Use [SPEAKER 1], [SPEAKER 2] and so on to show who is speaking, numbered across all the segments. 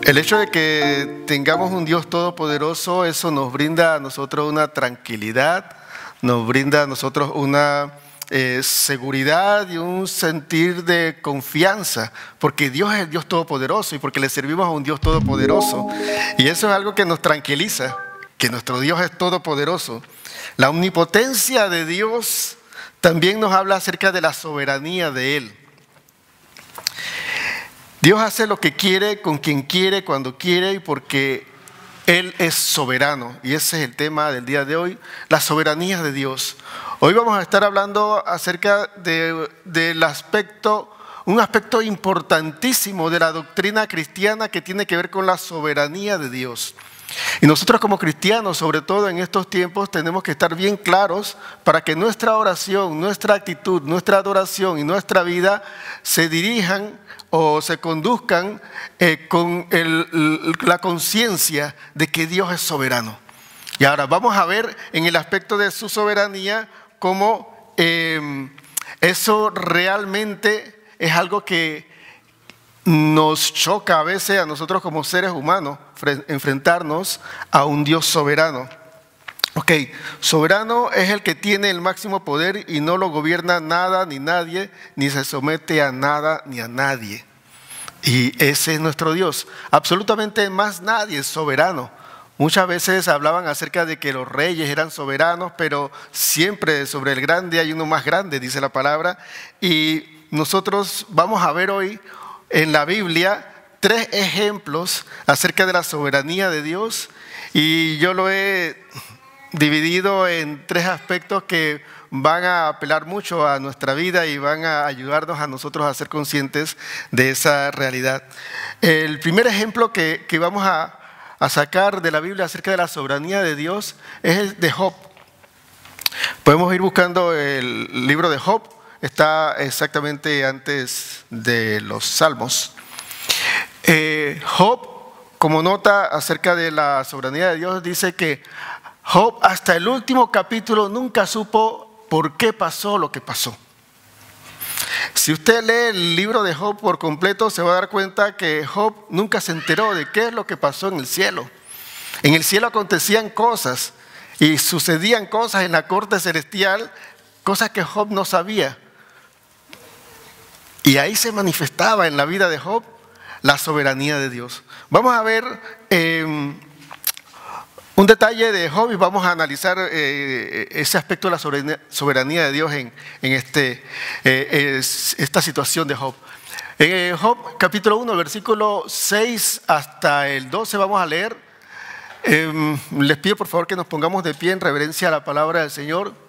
[SPEAKER 1] El hecho de que tengamos un Dios todopoderoso, eso nos brinda a nosotros una tranquilidad, nos brinda a nosotros una seguridad y un sentir de confianza, porque Dios es el Dios todopoderoso y porque le servimos a un Dios todopoderoso. Y eso es algo que nos tranquiliza, que nuestro Dios es todopoderoso. La omnipotencia de Dios también nos habla acerca de la soberanía de Él. Dios hace lo que quiere, con quien quiere, cuando quiere y porque Él es soberano. Y ese es el tema del día de hoy, la soberanía de Dios. Hoy vamos a estar hablando acerca del aspecto, un aspecto importantísimo de la doctrina cristiana que tiene que ver con la soberanía de Dios. Y nosotros como cristianos, sobre todo en estos tiempos, tenemos que estar bien claros para que nuestra oración, nuestra actitud, nuestra adoración y nuestra vida se dirijan o se conduzcan con la conciencia de que Dios es soberano. Y ahora vamos a ver en el aspecto de su soberanía cómo eso realmente es algo que nos choca a veces a nosotros como seres humanos enfrentarnos a un Dios soberano. Ok, soberano es el que tiene el máximo poder y no lo gobierna nada ni nadie, ni se somete a nada ni a nadie. Y ese es nuestro Dios. Absolutamente más nadie es soberano. Muchas veces hablaban acerca de que los reyes eran soberanos, pero siempre sobre el grande hay uno más grande, dice la palabra. Y nosotros vamos a ver hoy en la Biblia 3 ejemplos acerca de la soberanía de Dios, y yo lo he dividido en 3 aspectos que van a apelar mucho a nuestra vida y van a ayudarnos a nosotros a ser conscientes de esa realidad. El primer ejemplo que vamos a sacar de la Biblia acerca de la soberanía de Dios es el de Job. Podemos ir buscando el libro de Job. Está exactamente antes de los Salmos. Job, como nota acerca de la soberanía de Dios, dice que Job hasta el último capítulo nunca supo por qué pasó lo que pasó. Si usted lee el libro de Job por completo, se va a dar cuenta que Job nunca se enteró de qué es lo que pasó en el cielo. En el cielo acontecían cosas y sucedían cosas en la corte celestial, cosas que Job no sabía. Y ahí se manifestaba en la vida de Job la soberanía de Dios. Vamos a ver un detalle de Job y vamos a analizar ese aspecto de la soberanía de Dios en esta situación de Job. En Job capítulo 1, versículo 6 hasta el 12 vamos a leer. Les pido por favor que nos pongamos de pie en reverencia a la palabra del Señor.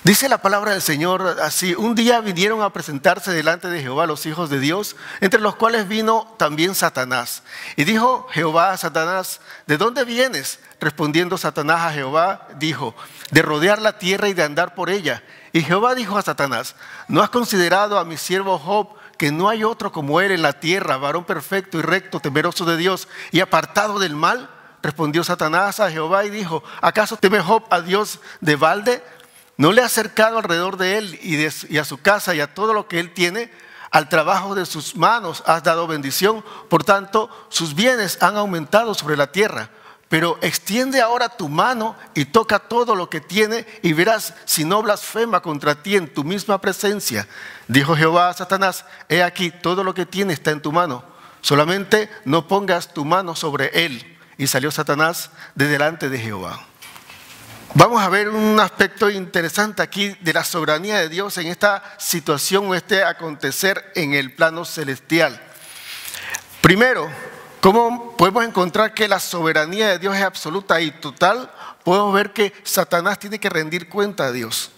[SPEAKER 1] Dice la palabra del Señor así: un día vinieron a presentarse delante de Jehová los hijos de Dios, entre los cuales vino también Satanás. Y dijo Jehová a Satanás: ¿de dónde vienes? Respondiendo Satanás a Jehová, dijo: de rodear la tierra y de andar por ella. Y Jehová dijo a Satanás: ¿no has considerado a mi siervo Job, que no hay otro como él en la tierra, varón perfecto y recto, temeroso de Dios y apartado del mal? Respondió Satanás a Jehová y dijo: ¿acaso teme Job a Dios de balde? ¿No le has cercado alrededor de él y a su casa y a todo lo que él tiene? Al trabajo de sus manos has dado bendición, por tanto sus bienes han aumentado sobre la tierra. Pero extiende ahora tu mano y toca todo lo que tiene y verás si no blasfema contra ti en tu misma presencia. Dijo Jehová a Satanás: he aquí, todo lo que tiene está en tu mano, solamente no pongas tu mano sobre él. Y salió Satanás de delante de Jehová. Vamos a ver un aspecto interesante aquí de la soberanía de Dios en esta situación o este acontecer en el plano celestial. Primero, ¿cómo podemos encontrar que la soberanía de Dios es absoluta y total? Podemos ver que Satanás tiene que rendir cuenta a Dios.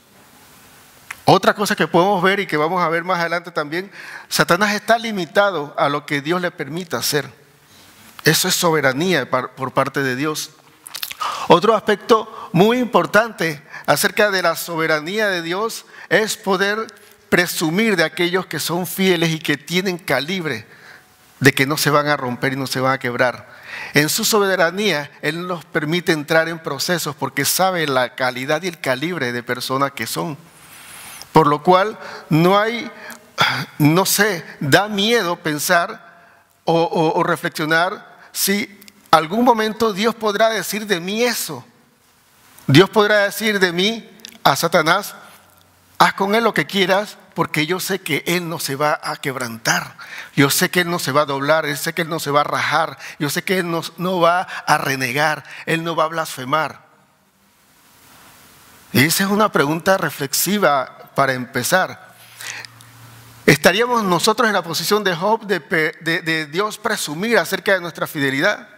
[SPEAKER 1] Otra cosa que podemos ver y que vamos a ver más adelante también: Satanás está limitado a lo que Dios le permita hacer. Eso es soberanía por parte de Dios. Otro aspecto muy importante acerca de la soberanía de Dios es poder presumir de aquellos que son fieles y que tienen calibre, de que no se van a romper y no se van a quebrar. En su soberanía, Él nos permite entrar en procesos porque sabe la calidad y el calibre de personas que son. Por lo cual da miedo pensar o reflexionar si algún momento Dios podrá decir de mí eso. Dios podrá decir de mí a Satanás: haz con él lo que quieras, porque yo sé que él no se va a quebrantar. Yo sé que él no se va a doblar, yo sé que él no se va a rajar, yo sé que él no va a renegar, él no va a blasfemar. Y esa es una pregunta reflexiva para empezar. ¿Estaríamos nosotros en la posición de Job de Dios presumir acerca de nuestra fidelidad?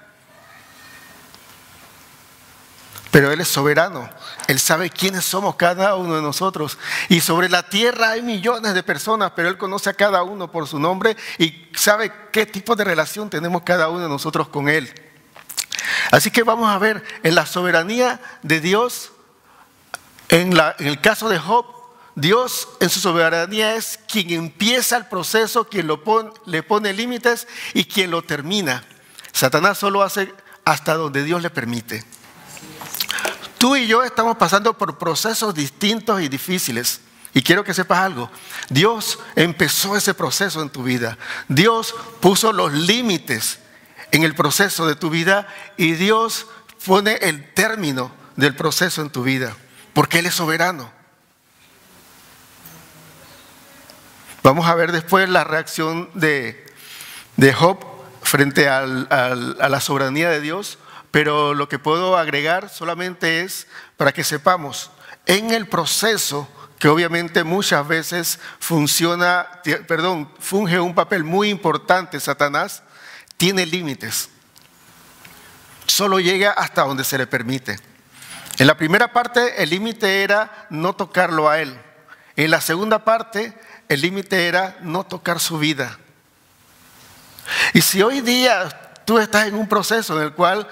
[SPEAKER 1] Pero Él es soberano, Él sabe quiénes somos cada uno de nosotros. Y sobre la tierra hay millones de personas, pero Él conoce a cada uno por su nombre y sabe qué tipo de relación tenemos cada uno de nosotros con Él. Así que vamos a ver en la soberanía de Dios, en el caso de Job, Dios en su soberanía es quien empieza el proceso, quien le pone límites y quien lo termina. Satanás solo hace hasta donde Dios le permite. Tú y yo estamos pasando por procesos distintos y difíciles. Y quiero que sepas algo. Dios empezó ese proceso en tu vida. Dios puso los límites en el proceso de tu vida y Dios pone el término del proceso en tu vida. Porque Él es soberano. Vamos a ver después la reacción de Job frente a la soberanía de Dios. Pero lo que puedo agregar solamente es para que sepamos, en el proceso que obviamente muchas veces funge un papel muy importante, Satanás tiene límites. Solo llega hasta donde se le permite. En la primera parte el límite era no tocarlo a él. En la segunda parte el límite era no tocar su vida. Y si hoy día tú estás en un proceso en el cual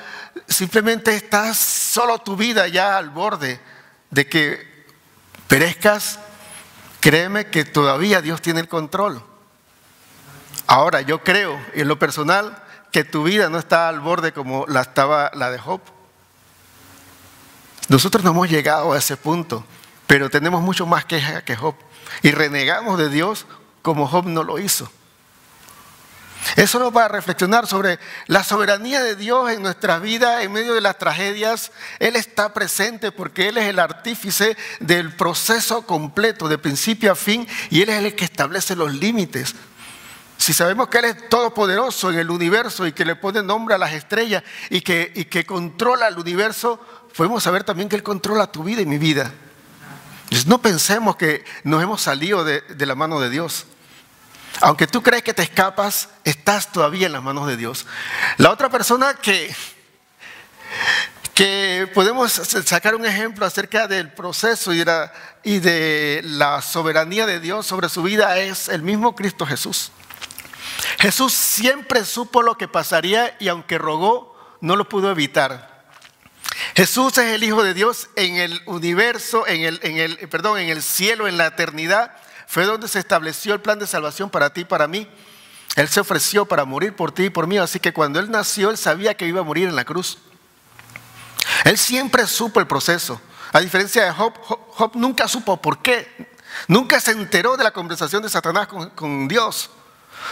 [SPEAKER 1] simplemente estás solo tu vida ya al borde de que perezcas, créeme que todavía Dios tiene el control. Ahora, yo creo en lo personal que tu vida no está al borde como la estaba la de Job. Nosotros no hemos llegado a ese punto, pero tenemos mucho más queja que Job y renegamos de Dios como Job no lo hizo. Eso nos va a reflexionar sobre la soberanía de Dios en nuestra vida en medio de las tragedias. Él está presente porque Él es el artífice del proceso completo, de principio a fin, y Él es el que establece los límites. Si sabemos que Él es todopoderoso en el universo y que le pone nombre a las estrellas y que controla el universo, podemos saber también que Él controla tu vida y mi vida. Entonces, no pensemos que nos hemos salido de la mano de Dios. Aunque tú crees que te escapas, estás todavía en las manos de Dios. La otra persona que podemos sacar un ejemplo acerca del proceso y de la soberanía de Dios sobre su vida es el mismo Cristo Jesús. Jesús siempre supo lo que pasaría y aunque rogó, no lo pudo evitar. Jesús es el Hijo de Dios en el universo, en el cielo, en la eternidad. Fue donde se estableció el plan de salvación para ti y para mí. Él se ofreció para morir por ti y por mí. Así que cuando Él nació, Él sabía que iba a morir en la cruz. Él siempre supo el proceso. A diferencia de Job, Job nunca supo por qué. Nunca se enteró de la conversación de Satanás con Dios.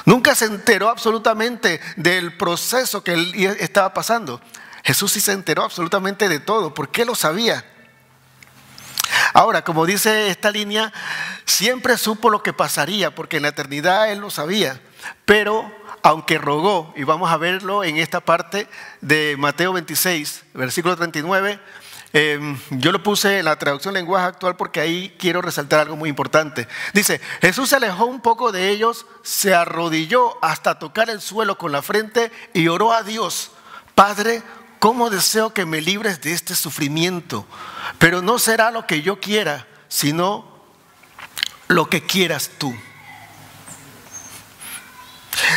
[SPEAKER 1] Nunca se enteró absolutamente del proceso que él estaba pasando. Jesús sí se enteró absolutamente de todo. ¿Por qué lo sabía? Ahora, como dice esta línea, siempre supo lo que pasaría, porque en la eternidad Él lo sabía. Pero aunque rogó, y vamos a verlo en esta parte de Mateo 26, versículo 39, yo lo puse en la traducción lenguaje actual porque ahí quiero resaltar algo muy importante. Dice, Jesús se alejó un poco de ellos, se arrodilló hasta tocar el suelo con la frente y oró a Dios: Padre, ¿cómo deseo que me libres de este sufrimiento? Pero no será lo que yo quiera, sino lo que quieras tú.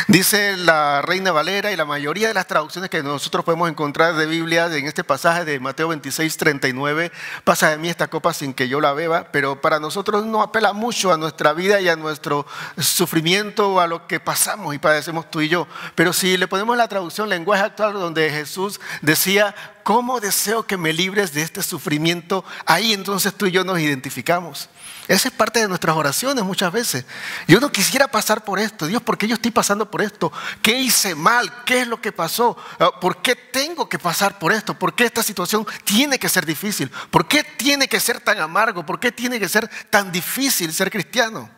[SPEAKER 1] Dice la Reina Valera y la mayoría de las traducciones que nosotros podemos encontrar de Biblia en este pasaje de Mateo 26, 39, pasa de mí esta copa sin que yo la beba, pero para nosotros no apela mucho a nuestra vida y a nuestro sufrimiento o a lo que pasamos y padecemos tú y yo. Pero si le ponemos la traducción lenguaje actual donde Jesús decía: ¿cómo deseo que me libres de este sufrimiento? Ahí entonces tú y yo nos identificamos. Esa es parte de nuestras oraciones muchas veces. Yo no quisiera pasar por esto. Dios, ¿por qué yo estoy pasando por esto? ¿Qué hice mal? ¿Qué es lo que pasó? ¿Por qué tengo que pasar por esto? ¿Por qué esta situación tiene que ser difícil? ¿Por qué tiene que ser tan amargo? ¿Por qué tiene que ser tan difícil ser cristiano?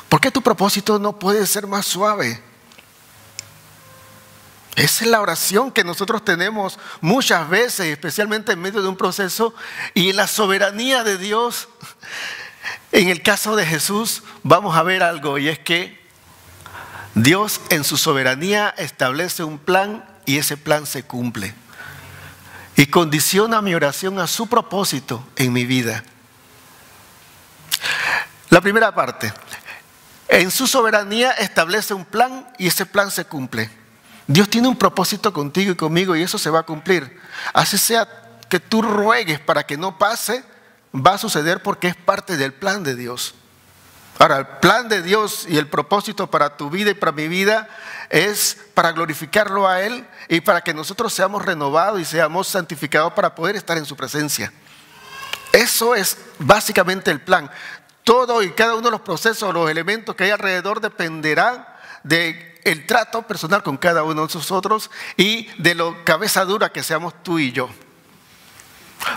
[SPEAKER 1] ¿Por qué tu propósito no puede ser más suave? Esa es la oración que nosotros tenemos muchas veces, especialmente en medio de un proceso, y en la soberanía de Dios. En el caso de Jesús vamos a ver algo, y es que Dios en su soberanía establece un plan y ese plan se cumple. Y condiciona mi oración a su propósito en mi vida. La primera parte, en su soberanía establece un plan y ese plan se cumple. Dios tiene un propósito contigo y conmigo y eso se va a cumplir. Así sea que tú ruegues para que no pase, va a suceder porque es parte del plan de Dios. Ahora, el plan de Dios y el propósito para tu vida y para mi vida es para glorificarlo a Él y para que nosotros seamos renovados y seamos santificados para poder estar en su presencia. Eso es básicamente el plan. Todo y cada uno de los procesos, los elementos que hay alrededor dependerá del trato personal con cada uno de nosotros y de lo cabeza dura que seamos tú y yo.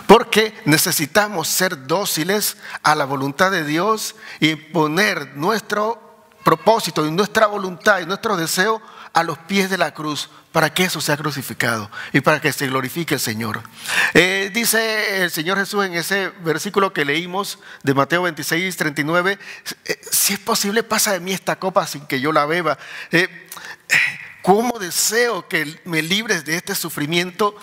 [SPEAKER 1] Porque necesitamos ser dóciles a la voluntad de Dios y poner nuestro propósito y nuestra voluntad y nuestro deseo a los pies de la cruz para que eso sea crucificado y para que se glorifique el Señor. Dice el Señor Jesús en ese versículo que leímos de Mateo 26, 39, si es posible pasa de mí esta copa sin que yo la beba. ¿Cómo deseo que me libres de este sufrimiento?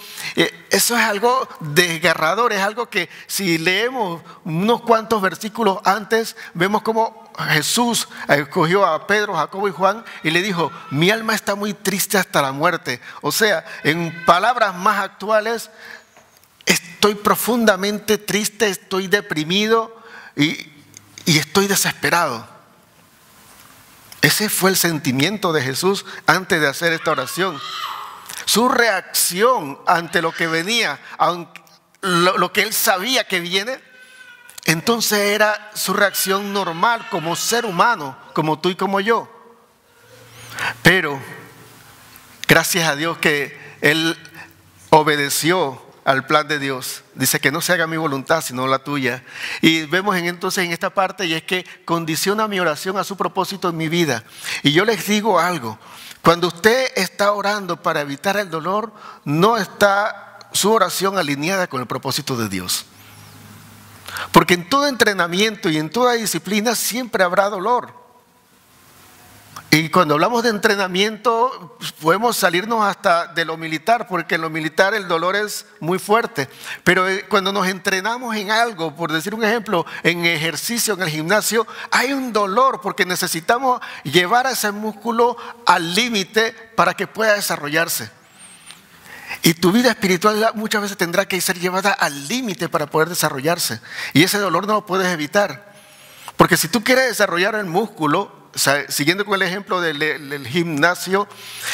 [SPEAKER 1] Eso es algo desgarrador, es algo que si leemos unos cuantos versículos antes, vemos cómo Jesús escogió a Pedro, Jacobo y Juan y le dijo, mi alma está muy triste hasta la muerte. O sea, en palabras más actuales, estoy profundamente triste, estoy deprimido y estoy desesperado. Ese fue el sentimiento de Jesús antes de hacer esta oración. Su reacción ante lo que venía, lo que él sabía que viene, entonces era su reacción normal como ser humano, como tú y como yo. Pero gracias a Dios que él obedeció al plan de Dios. Dice que no se haga mi voluntad sino la tuya. Y vemos entonces en esta parte, y es que condiciona mi oración a su propósito en mi vida. Y yo les digo algo, cuando usted está orando para evitar el dolor, no está su oración alineada con el propósito de Dios. Porque en todo entrenamiento y en toda disciplina siempre habrá dolor. Y cuando hablamos de entrenamiento, podemos salirnos hasta de lo militar, porque en lo militar el dolor es muy fuerte. Pero cuando nos entrenamos en algo, por decir un ejemplo, en ejercicio, en el gimnasio, hay un dolor porque necesitamos llevar a ese músculo al límite para que pueda desarrollarse. Y tu vida espiritual muchas veces tendrá que ser llevada al límite para poder desarrollarse. Y ese dolor no lo puedes evitar. Porque si tú quieres desarrollar el músculo, o sea, siguiendo con el ejemplo del gimnasio,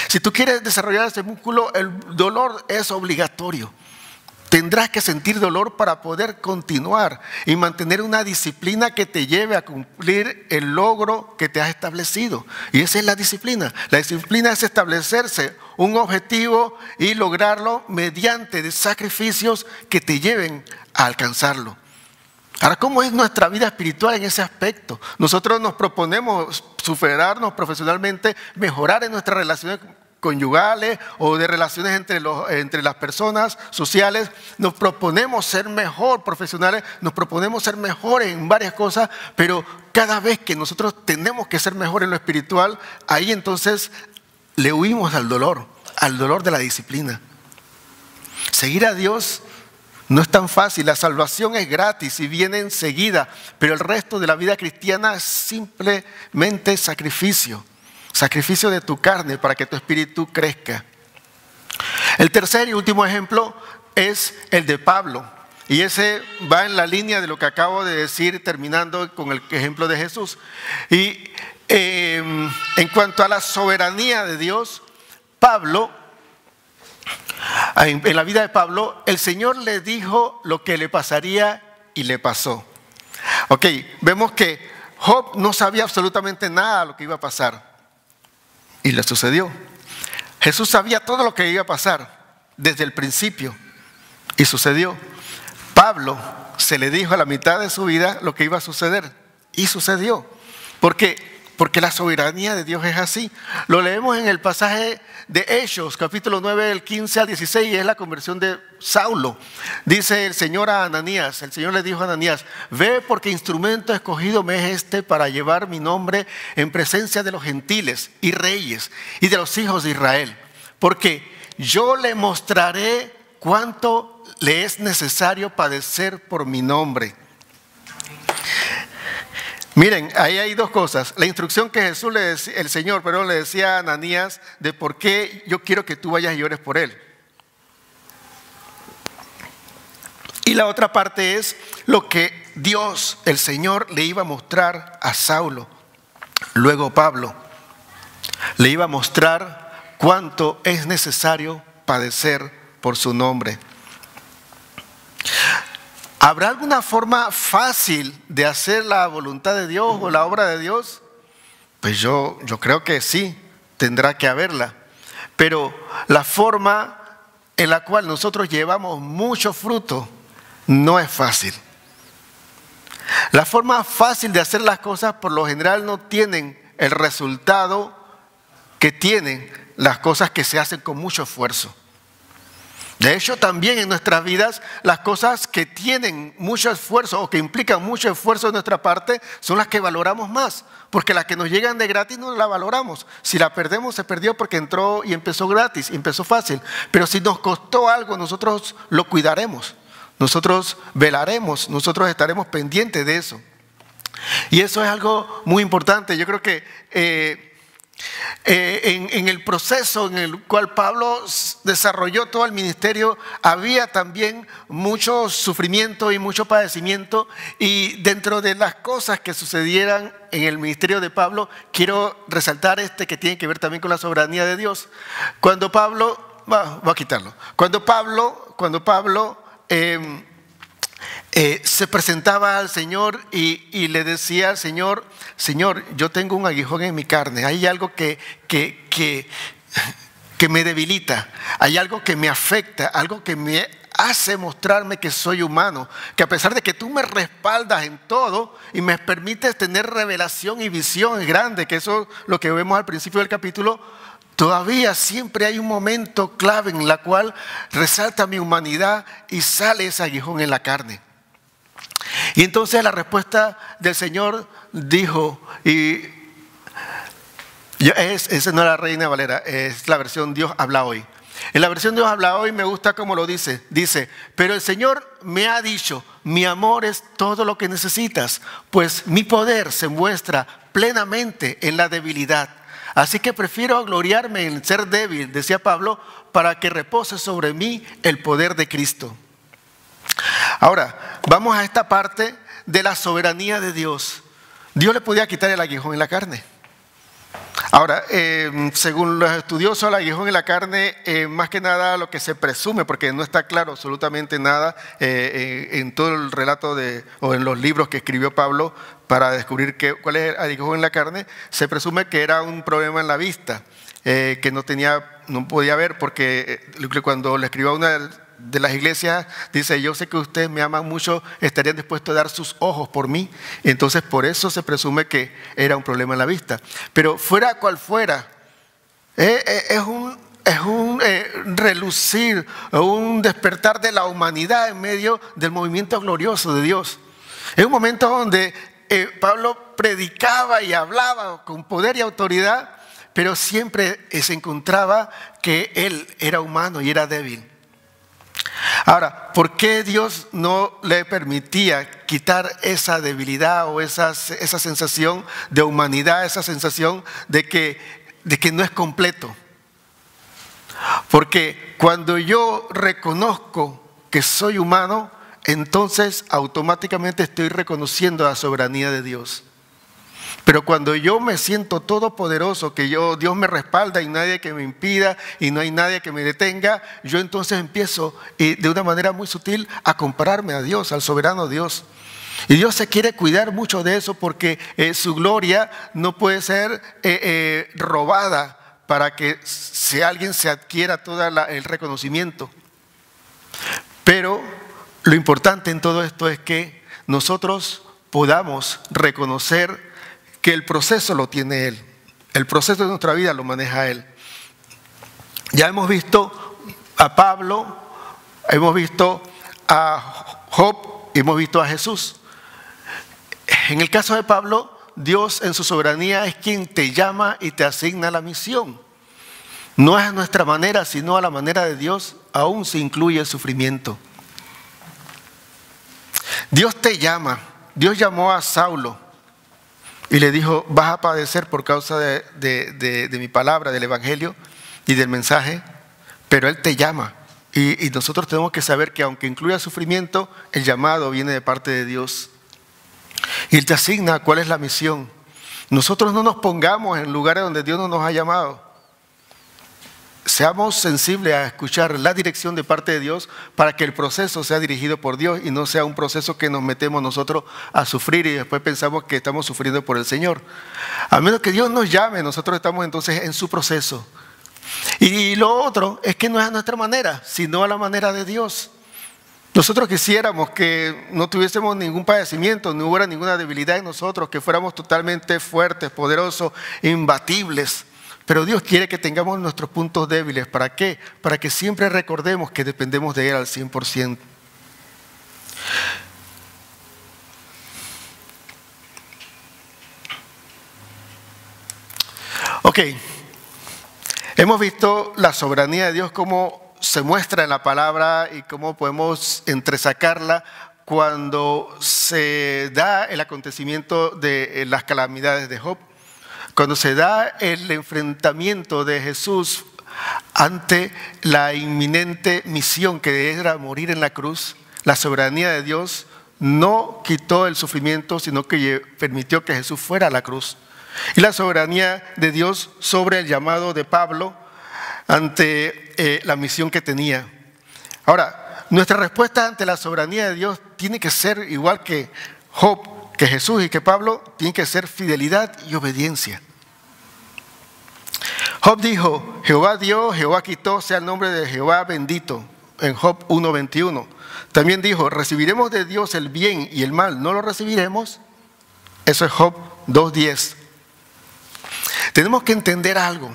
[SPEAKER 1] si tú quieres desarrollar ese músculo, el dolor es obligatorio. Tendrás que sentir dolor para poder continuar y mantener una disciplina que te lleve a cumplir el logro que te has establecido. Y esa es la disciplina. La disciplina es establecerse un objetivo y lograrlo mediante sacrificios que te lleven a alcanzarlo. Ahora, ¿cómo es nuestra vida espiritual en ese aspecto? Nosotros nos proponemos superarnos profesionalmente, mejorar en nuestras relaciones conyugales o de relaciones entre las personas sociales. Nos proponemos ser mejor profesionales, nos proponemos ser mejores en varias cosas, pero cada vez que nosotros tenemos que ser mejor en lo espiritual, ahí entonces le huimos al dolor de la disciplina. Seguir a Dios no es tan fácil, la salvación es gratis y viene enseguida, pero el resto de la vida cristiana es simplemente sacrificio de tu carne para que tu espíritu crezca. El tercer y último ejemplo es el de Pablo, y ese va en la línea de lo que acabo de decir, terminando con el ejemplo de Jesús. Y en cuanto a la soberanía de Dios, Pablo En la vida de Pablo, el Señor le dijo lo que le pasaría y le pasó. Ok, vemos que Job no sabía absolutamente nada de lo que iba a pasar y le sucedió. Jesús sabía todo lo que iba a pasar desde el principio y sucedió. Pablo se le dijo a la mitad de su vida lo que iba a suceder y sucedió. ¿Por qué? Porque la soberanía de Dios es así. Lo leemos en el pasaje de Hechos, capítulo 9, del 15 al 16, y es la conversión de Saulo. Dice el Señor a Ananías, el Señor le dijo a Ananías: ve, porque instrumento escogido me es este para llevar mi nombre en presencia de los gentiles y reyes y de los hijos de Israel. Porque yo le mostraré cuánto le es necesario padecer por mi nombre. Miren, ahí hay dos cosas. La instrucción que Jesús el Señor le decía a Ananías de por qué yo quiero que tú vayas y ores por él. Y la otra parte es lo que Dios, el Señor, le iba a mostrar a Saulo. Luego Pablo le iba a mostrar cuánto es necesario padecer por su nombre. ¿Habrá alguna forma fácil de hacer la voluntad de Dios o la obra de Dios? Pues yo creo que sí, tendrá que haberla. Pero la forma en la cual nosotros llevamos mucho fruto no es fácil. La forma fácil de hacer las cosas por lo general no tienen el resultado que tienen las cosas que se hacen con mucho esfuerzo. De hecho, también en nuestras vidas, las cosas que tienen mucho esfuerzo o que implican mucho esfuerzo de nuestra parte son las que valoramos más, porque las que nos llegan de gratis no las valoramos. Si la perdemos, se perdió porque entró y empezó gratis, empezó fácil. Pero si nos costó algo, nosotros lo cuidaremos, nosotros velaremos, nosotros estaremos pendientes de eso. Y eso es algo muy importante. Yo creo que en el proceso en el cual Pablo desarrolló todo el ministerio, había también mucho sufrimiento y mucho padecimiento. Y dentro de las cosas que sucedieran en el ministerio de Pablo, quiero resaltar que tiene que ver también con la soberanía de Dios. Cuando Pablo, voy a quitarlo. Cuando Pablo se presentaba al Señor y le decía al Señor: Señor, yo tengo un aguijón en mi carne, hay algo que me debilita, hay algo que me afecta, algo que me hace mostrarme que soy humano, que a pesar de que tú me respaldas en todo y me permites tener revelación y visión grande, que eso es lo que vemos al principio del capítulo, todavía siempre hay un momento clave en la cual resalta mi humanidad y sale ese aguijón en la carne. Y entonces la respuesta del Señor dijo, esa no es la Reina Valera, es la versión Dios habla hoy. En la versión Dios habla hoy me gusta cómo lo dice. Dice: pero el Señor me ha dicho, mi amor es todo lo que necesitas, pues mi poder se muestra plenamente en la debilidad. Así que prefiero gloriarme en ser débil, decía Pablo, para que repose sobre mí el poder de Cristo. Ahora, vamos a esta parte de la soberanía de Dios. Dios le podía quitar el aguijón en la carne. Ahora, según los estudiosos, el aguijón en la carne, más que nada lo que se presume, porque no está claro absolutamente nada en todo el relato o en los libros que escribió Pablo para descubrir cuál es el aguijón en la carne, se presume que era un problema en la vista, que no podía ver, porque cuando le escribió a una de las iglesias, dice: yo sé que ustedes me aman mucho, estarían dispuestos a dar sus ojos por mí. Entonces por eso se presume que era un problema en la vista. Pero fuera cual fuera, es un relucir, un despertar de la humanidad en medio del movimiento glorioso de Dios. Es un momento donde Pablo predicaba y hablaba con poder y autoridad, pero siempre se encontraba que él era humano y era débil. Ahora, ¿por qué Dios no le permitía quitar esa debilidad o esa sensación de humanidad, esa sensación de que no es completo? Porque cuando yo reconozco que soy humano, entonces automáticamente estoy reconociendo la soberanía de Dios. Pero cuando yo me siento todopoderoso, que Dios me respalda y nadie que me impida y no hay nadie que me detenga, yo entonces empiezo de una manera muy sutil a compararme a Dios, al soberano Dios. Y Dios se quiere cuidar mucho de eso porque su gloria no puede ser robada para que si alguien se adquiera todo el reconocimiento. Pero lo importante en todo esto es que nosotros podamos reconocer que el proceso lo tiene Él. El proceso de nuestra vida lo maneja Él. Ya hemos visto a Pablo, hemos visto a Job y hemos visto a Jesús. En el caso de Pablo, Dios en su soberanía es quien te llama y te asigna la misión. No es a nuestra manera, sino a la manera de Dios, aún se incluye el sufrimiento. Dios te llama. Dios llamó a Saulo y le dijo, vas a padecer por causa de mi palabra, del evangelio y del mensaje, pero Él te llama. Y nosotros tenemos que saber que aunque incluya sufrimiento, el llamado viene de parte de Dios. Y Él te asigna cuál es la misión. Nosotros no nos pongamos en lugares donde Dios no nos ha llamado. Seamos sensibles a escuchar la dirección de parte de Dios para que el proceso sea dirigido por Dios y no sea un proceso que nos metemos nosotros a sufrir y después pensamos que estamos sufriendo por el Señor. A menos que Dios nos llame, nosotros estamos entonces en su proceso. Y lo otro es que no es a nuestra manera, sino a la manera de Dios. Nosotros quisiéramos que no tuviésemos ningún padecimiento, no hubiera ninguna debilidad en nosotros, que fuéramos totalmente fuertes, poderosos, imbatibles. Pero Dios quiere que tengamos nuestros puntos débiles. ¿Para qué? Para que siempre recordemos que dependemos de Él al 100%. Ok, hemos visto la soberanía de Dios, cómo se muestra en la palabra y cómo podemos entresacarla cuando se da el acontecimiento de las calamidades de Job. Cuando se da el enfrentamiento de Jesús ante la inminente misión que era morir en la cruz, la soberanía de Dios no quitó el sufrimiento, sino que permitió que Jesús fuera a la cruz. Y la soberanía de Dios sobre el llamado de Pablo ante la misión que tenía. Ahora, nuestra respuesta ante la soberanía de Dios tiene que ser igual que Job, que Jesús y que Pablo, tiene que ser fidelidad y obediencia. Job dijo, Jehová dio, Jehová quitó, sea el nombre de Jehová bendito, en Job 1:21. También dijo, recibiremos de Dios el bien y el mal, ¿no lo recibiremos? Eso es Job 2:10. Tenemos que entender algo.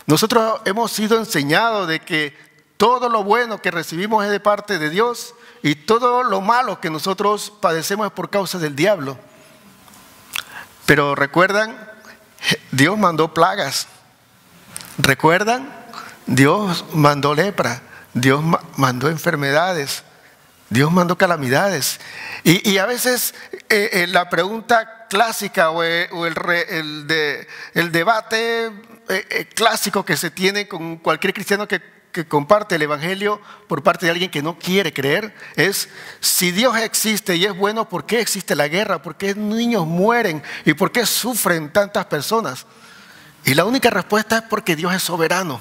[SPEAKER 1] Nosotros hemos sido enseñados de que todo lo bueno que recibimos es de parte de Dios y todo lo malo que nosotros padecemos es por causa del diablo. Pero recuerdan, Dios mandó plagas. ¿Recuerdan? Dios mandó lepra, Dios mandó enfermedades, Dios mandó calamidades. Y a veces la pregunta clásica o el debate clásico que se tiene con cualquier cristiano que comparte el evangelio por parte de alguien que no quiere creer es: si Dios existe y es bueno, ¿por qué existe la guerra? ¿Por qué niños mueren? ¿Y por qué sufren tantas personas? Y la única respuesta es porque Dios es soberano.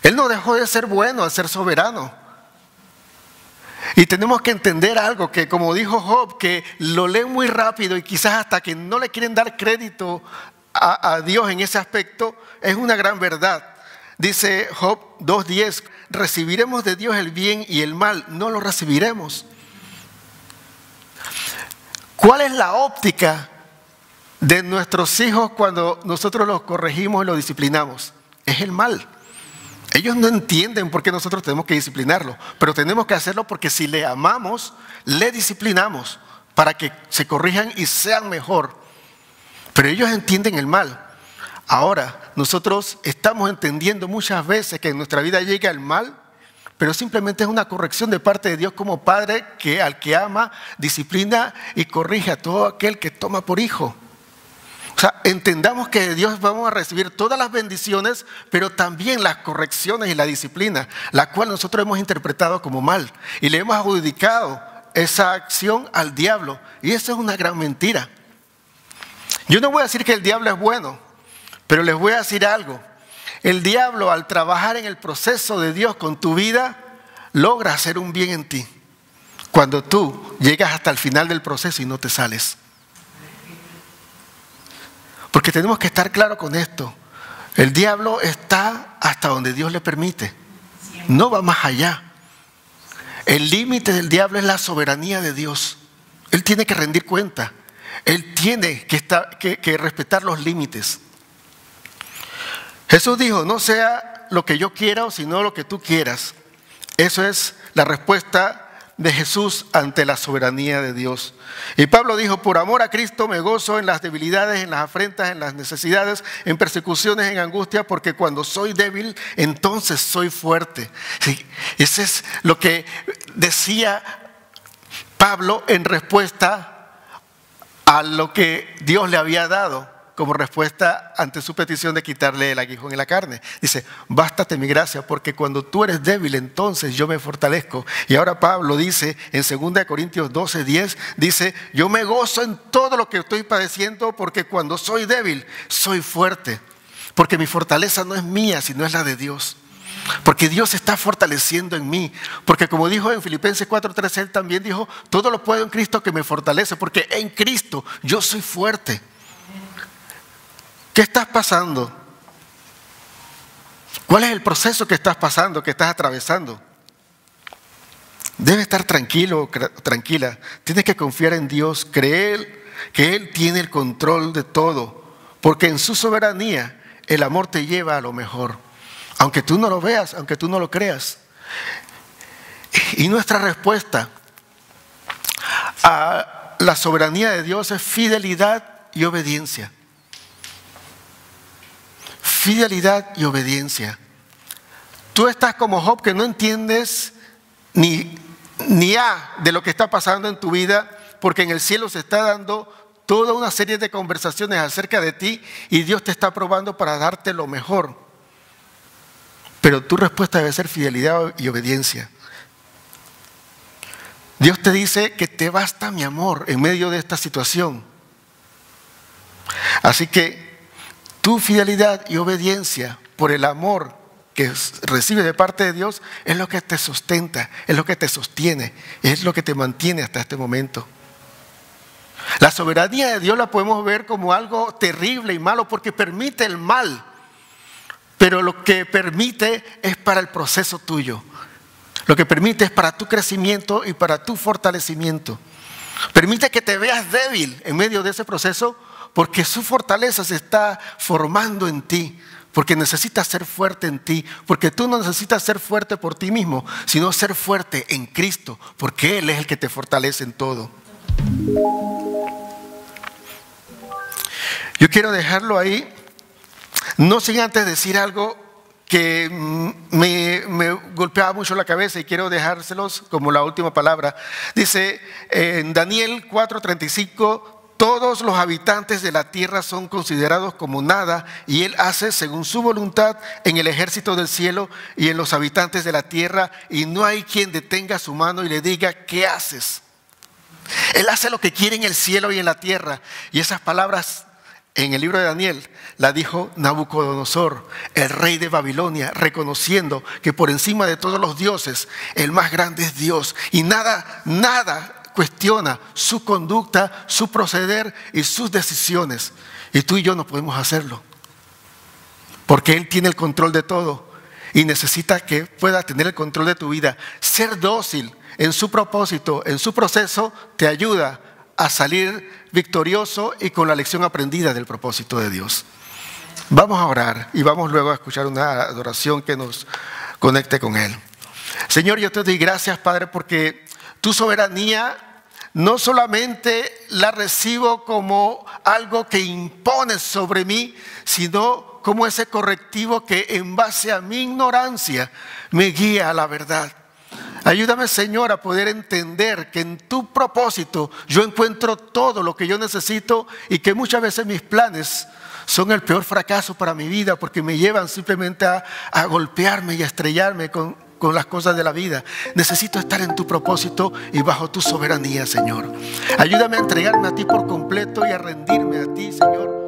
[SPEAKER 1] Él no dejó de ser bueno al ser soberano. Y tenemos que entender algo, que como dijo Job, que lo leen muy rápido y quizás hasta que no le quieren dar crédito a Dios en ese aspecto, es una gran verdad. Dice Job 2:10, recibiremos de Dios el bien y el mal, no lo recibiremos. ¿Cuál es la óptica de nuestros hijos cuando nosotros los corregimos y los disciplinamos? Es el mal. Ellos no entienden por qué nosotros tenemos que disciplinarlos, pero tenemos que hacerlo porque si le amamos, le disciplinamos para que se corrijan y sean mejor. Pero ellos entienden el mal. Ahora, nosotros estamos entendiendo muchas veces que en nuestra vida llega el mal, pero simplemente es una corrección de parte de Dios como Padre, que al que ama, disciplina y corrige a todo aquel que toma por hijo. O sea, entendamos que de Dios vamos a recibir todas las bendiciones, pero también las correcciones y la disciplina, la cual nosotros hemos interpretado como mal y le hemos adjudicado esa acción al diablo. Y eso es una gran mentira. Yo no voy a decir que el diablo es bueno, pero les voy a decir algo. El diablo, al trabajar en el proceso de Dios con tu vida, logra hacer un bien en ti. Cuando tú llegas hasta el final del proceso y no te sales. Porque tenemos que estar claros con esto. El diablo está hasta donde Dios le permite. No va más allá. El límite del diablo es la soberanía de Dios. Él tiene que rendir cuenta. Él tiene que respetar los límites. Jesús dijo, no sea lo que yo quiera, sino lo que tú quieras. Eso es la respuesta de Jesús ante la soberanía de Dios. Y Pablo dijo, por amor a Cristo me gozo en las debilidades, en las afrentas, en las necesidades, en persecuciones, en angustia, porque cuando soy débil, entonces soy fuerte. Sí, ese es lo que decía Pablo en respuesta a lo que Dios le había dado como respuesta ante su petición de quitarle el aguijón en la carne. Dice, bástate mi gracia, porque cuando tú eres débil, entonces yo me fortalezco. Y ahora Pablo dice en 2 Corintios 12:10, dice, yo me gozo en todo lo que estoy padeciendo, porque cuando soy débil, soy fuerte. Porque mi fortaleza no es mía, sino es la de Dios. Porque Dios está fortaleciendo en mí. Porque como dijo en Filipenses 4:13, Él también dijo, todo lo puedo en Cristo que me fortalece, porque en Cristo yo soy fuerte. ¿Qué estás pasando? ¿Cuál es el proceso que estás pasando, que estás atravesando? Debes estar tranquilo, tranquila. Tienes que confiar en Dios, creer que Él tiene el control de todo, porque en su soberanía el amor te lleva a lo mejor, aunque tú no lo veas, aunque tú no lo creas. Y nuestra respuesta a la soberanía de Dios es fidelidad y obediencia. Fidelidad y obediencia. Tú estás como Job, que no entiendes ni A de lo que está pasando en tu vida, porque en el cielo se está dando toda una serie de conversaciones acerca de ti y Dios te está probando para darte lo mejor. Pero tu respuesta debe ser fidelidad y obediencia. Dios te dice que te basta mi amor en medio de esta situación. Así que tu fidelidad y obediencia por el amor que recibes de parte de Dios es lo que te sustenta, es lo que te sostiene, es lo que te mantiene hasta este momento. La soberanía de Dios la podemos ver como algo terrible y malo porque permite el mal, pero lo que permite es para el proceso tuyo. Lo que permite es para tu crecimiento y para tu fortalecimiento. Permite que te veas débil en medio de ese proceso, porque su fortaleza se está formando en ti, porque necesitas ser fuerte en ti, porque tú no necesitas ser fuerte por ti mismo, sino ser fuerte en Cristo, porque Él es el que te fortalece en todo. Yo quiero dejarlo ahí, no sin antes decir algo que me golpeaba mucho la cabeza y quiero dejárselos como la última palabra. Dice en Daniel 4:35, todos los habitantes de la tierra son considerados como nada y Él hace según su voluntad en el ejército del cielo y en los habitantes de la tierra, y no hay quien detenga su mano y le diga, ¿qué haces? Él hace lo que quiere en el cielo y en la tierra. Y esas palabras en el libro de Daniel la dijo Nabucodonosor, el rey de Babilonia, reconociendo que por encima de todos los dioses el más grande es Dios, y nada cuestiona su conducta, su proceder y sus decisiones. Y tú y yo no podemos hacerlo, porque Él tiene el control de todo y necesita que pueda tener el control de tu vida. Ser dócil en su propósito, en su proceso, te ayuda a salir victorioso y con la lección aprendida del propósito de Dios. Vamos a orar y vamos luego a escuchar una adoración que nos conecte con Él. Señor, yo te doy gracias, Padre, porque tu soberanía no solamente la recibo como algo que impones sobre mí, sino como ese correctivo que en base a mi ignorancia me guía a la verdad. Ayúdame, Señor, a poder entender que en tu propósito yo encuentro todo lo que yo necesito, y que muchas veces mis planes son el peor fracaso para mi vida, porque me llevan simplemente a golpearme y a estrellarme con las cosas de la vida. Necesito estar en tu propósito y bajo tu soberanía, Señor. Ayúdame a entregarme a ti por completo y a rendirme a ti, Señor,